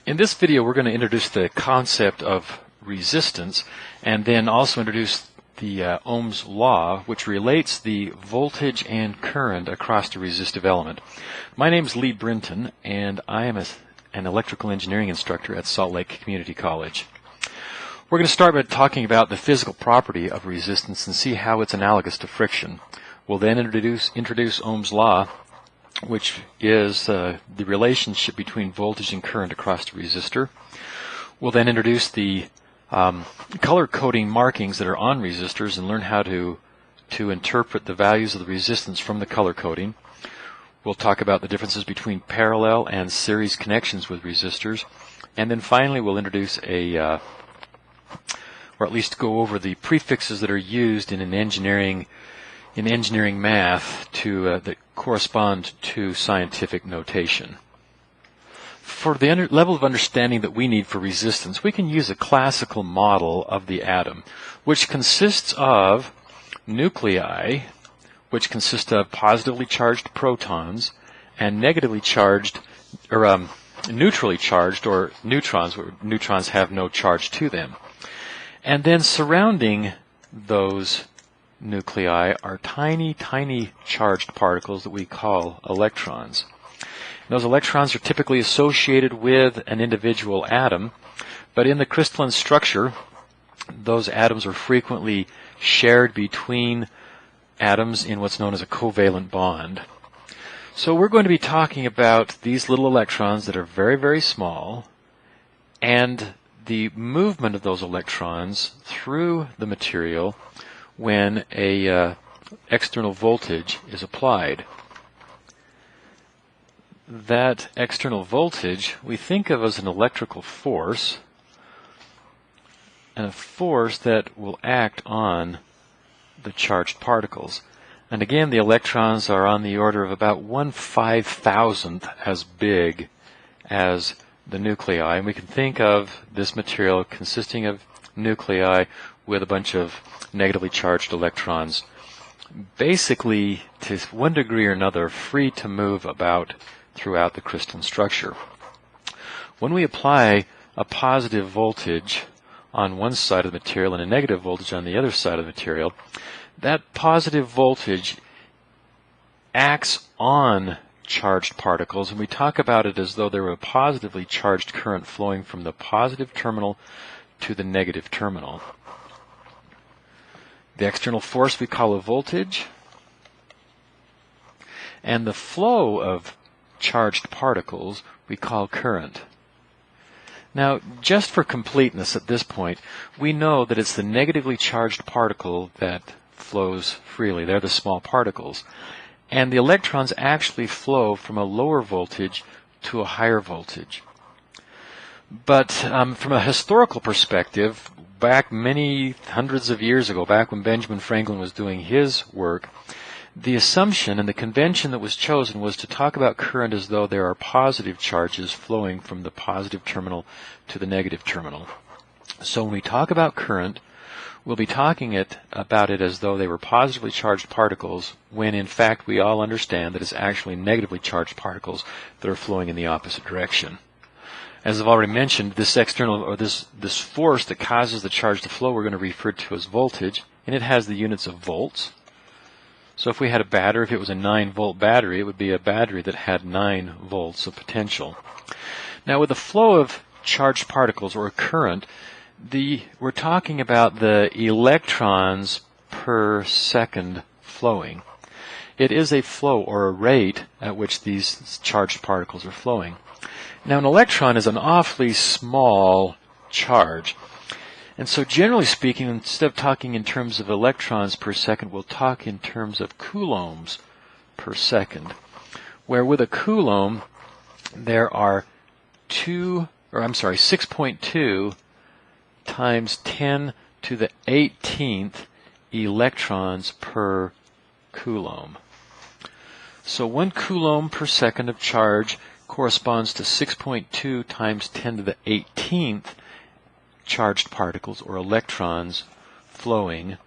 In this video, we're going to introduce the concept of resistance and then also introduce the Ohm's law, which relates the voltage and current across the resistive element. My name is Lee Brinton, and I am an electrical engineering instructor at Salt Lake Community College. We're going to start by talking about the physical property of resistance and see how it's analogous to friction. We'll then introduce Ohm's law, which is the relationship between voltage and current across the resistor. We'll then introduce the color coding markings that are on resistors and learn how to interpret the values of the resistance from the color coding. We'll talk about the differences between parallel and series connections with resistors. And then finally we'll introduce or at least go over the prefixes that are used in engineering math that correspond to scientific notation. For the level of understanding that we need for resistance, we can use a classical model of the atom, which consists of nuclei, which consist of positively charged protons and negatively charged, or neutrally charged, or neutrons, where neutrons have no charge to them. And then surrounding those nuclei are tiny, tiny charged particles that we call electrons. Those electrons are typically associated with an individual atom, but in the crystalline structure, those atoms are frequently shared between atoms in what's known as a covalent bond. So we're going to be talking about these little electrons that are very, very small, and the movement of those electrons through the material when a external voltage is applied. That external voltage we think of as an electrical force, and a force that will act on the charged particles. And again, the electrons are on the order of about 1/5000th as big as the nuclei, and we can think of this material consisting of nuclei with a bunch of negatively charged electrons, basically to one degree or another free to move about throughout the crystalline structure. When we apply a positive voltage on one side of the material and a negative voltage on the other side of the material, that positive voltage acts on charged particles, and we talk about it as though there were a positively charged current flowing from the positive terminal to the negative terminal. The external force we call a voltage, and the flow of charged particles we call current. Now, just for completeness at this point, we know that it's the negatively charged particle that flows freely. They're the small particles. And the electrons actually flow from a lower voltage to a higher voltage. But from a historical perspective, back many hundreds of years ago, back when Benjamin Franklin was doing his work, the assumption and the convention that was chosen was to talk about current as though there are positive charges flowing from the positive terminal to the negative terminal. So when we talk about current, we'll be talking about it as though they were positively charged particles, when in fact we all understand that it's actually negatively charged particles that are flowing in the opposite direction. As I've already mentioned, this external, or this force that causes the charge to flow, we're going to refer to as voltage, and it has the units of volts. So if we had a battery, if it was a 9-volt battery, it would be a battery that had 9 volts of potential. Now with the flow of charged particles, or current, we're talking about the electrons per second flowing. It is a flow, or a rate, at which these charged particles are flowing. Now an electron is an awfully small charge. And so generally speaking, instead of talking in terms of electrons per second, we'll talk in terms of coulombs per second. Where with a coulomb, there are 6.2 times 10 to the 18th electrons per coulomb. So 1 coulomb per second of charge corresponds to 6.2 times 10 to the 18th charged particles, or electrons, flowing.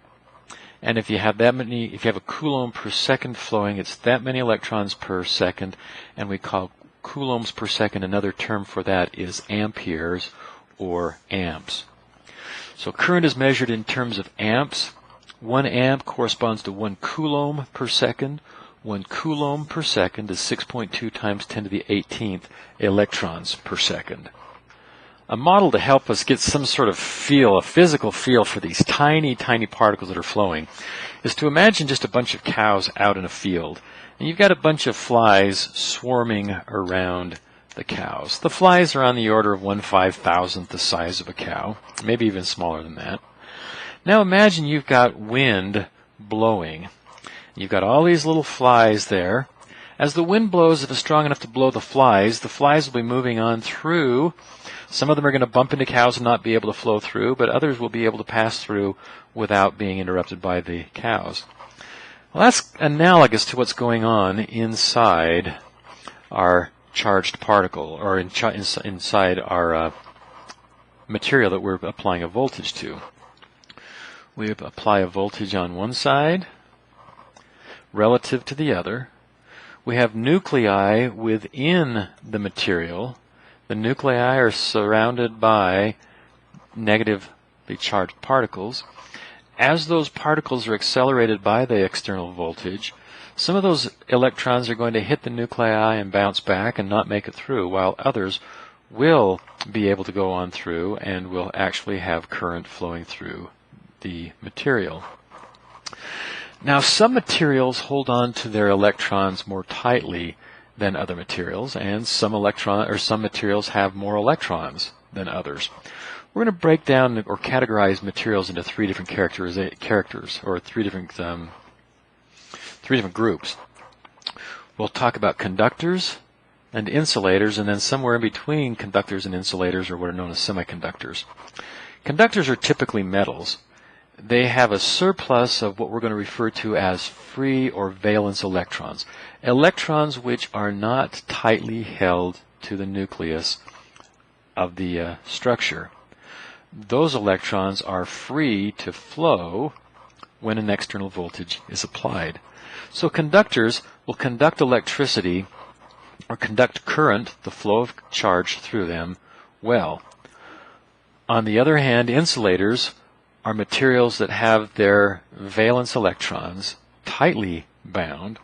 And if you have a coulomb per second flowing, it's that many electrons per second, and we call coulombs per second. Another term for that is amperes or amps. So current is measured in terms of amps. 1 amp corresponds to 1 coulomb per second. 1 coulomb per second is 6.2 times 10 to the 18th electrons per second. A model to help us get some sort of feel, a physical feel for these tiny, tiny particles that are flowing, is to imagine just a bunch of cows out in a field. And you've got a bunch of flies swarming around the cows. The flies are on the order of 1/5000th the size of a cow, maybe even smaller than that. Now imagine you've got wind blowing. You've got all these little flies there. As the wind blows, if it's strong enough to blow the flies will be moving on through. Some of them are going to bump into cows and not be able to flow through, but others will be able to pass through without being interrupted by the cows. Well, that's analogous to what's going on inside our charged particle, or inside our material that we're applying a voltage to. We apply a voltage on one side relative to the other. We have nuclei within the material. The nuclei are surrounded by negatively charged particles. As those particles are accelerated by the external voltage, some of those electrons are going to hit the nuclei and bounce back and not make it through, while others will be able to go on through and will actually have current flowing through the material. Now, some materials hold on to their electrons more tightly than other materials, and some materials have more electrons than others. We're going to break down or categorize materials into three different three different groups. We'll talk about conductors and insulators, and then somewhere in between conductors and insulators are what are known as semiconductors. Conductors are typically metals. They have a surplus of what we're going to refer to as free or valence electrons. Electrons which are not tightly held to the nucleus of the structure. Those electrons are free to flow when an external voltage is applied. So conductors will conduct electricity or conduct current, the flow of charge through them, well. On the other hand, insulators are materials that have their valence electrons tightly bound.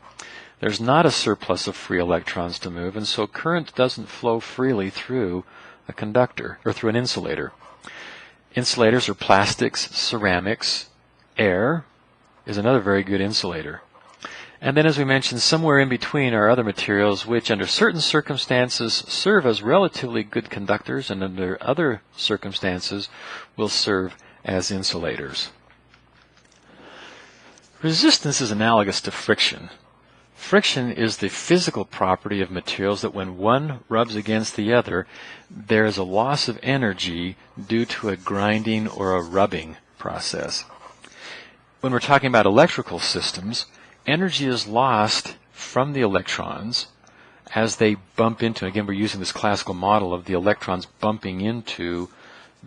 There's not a surplus of free electrons to move, and so current doesn't flow freely through a conductor or through an insulator. Insulators are plastics, ceramics. Air is another very good insulator. And then, as we mentioned, somewhere in between are other materials which under certain circumstances serve as relatively good conductors, and under other circumstances will serve as insulators. Resistance is analogous to friction. Friction is the physical property of materials that when one rubs against the other, there is a loss of energy due to a grinding or a rubbing process. When we're talking about electrical systems, energy is lost from the electrons as they bump into, again we're using this classical model of the electrons bumping into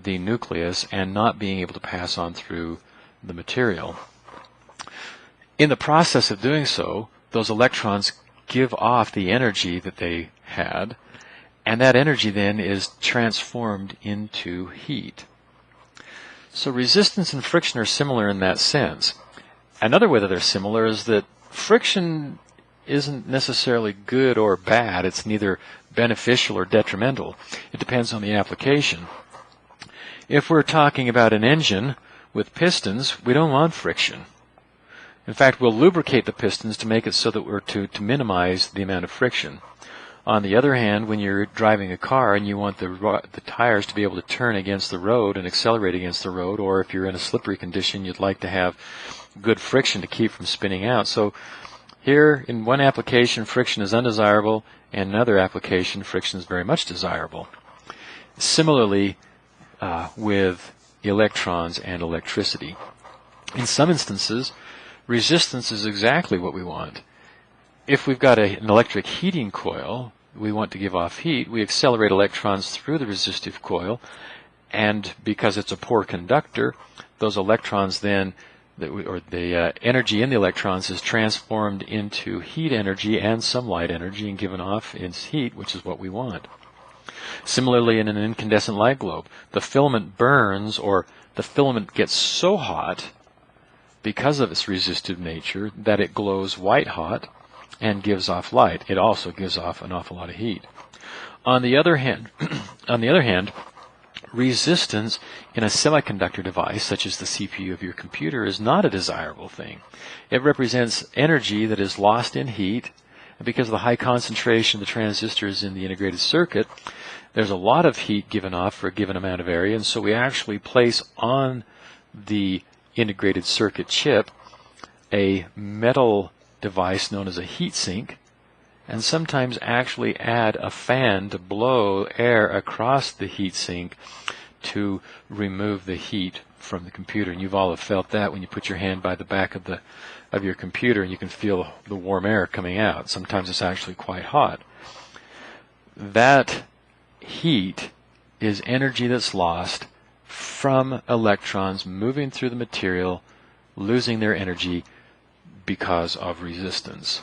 the nucleus and not being able to pass on through the material. In the process of doing so, those electrons give off the energy that they had, and that energy then is transformed into heat. So resistance and friction are similar in that sense. Another way that they're similar is that friction isn't necessarily good or bad. It's neither beneficial or detrimental. It depends on the application. If we're talking about an engine with pistons, we don't want friction. In fact, we'll lubricate the pistons to make it so that we're to minimize the amount of friction. On the other hand, when you're driving a car and you want the tires to be able to turn against the road and accelerate against the road, or if you're in a slippery condition, you'd like to have good friction to keep from spinning out. So here, in one application, friction is undesirable, and in another application, friction is very much desirable. Similarly, with electrons and electricity. In some instances, resistance is exactly what we want. If we've got an electric heating coil, we want to give off heat, we accelerate electrons through the resistive coil, and because it's a poor conductor, those electrons then the energy in the electrons is transformed into heat energy and some light energy and given off its heat, which is what we want. Similarly, in an incandescent light globe, the filament burns, or the filament gets so hot because of its resistive nature that it glows white hot and gives off light. It also gives off an awful lot of heat. On the other hand, resistance in a semiconductor device, such as the CPU of your computer, is not a desirable thing. It represents energy that is lost in heat, and because of the high concentration of the transistors in the integrated circuit, there's a lot of heat given off for a given amount of area, and so we actually place on the integrated circuit chip a metal device known as a heat sink, and sometimes actually add a fan to blow air across the heat sink to remove the heat from the computer. And you've all have felt that when you put your hand by the back of your computer and you can feel the warm air coming out. Sometimes it's actually quite hot. That heat is energy that's lost from electrons moving through the material, losing their energy because of resistance.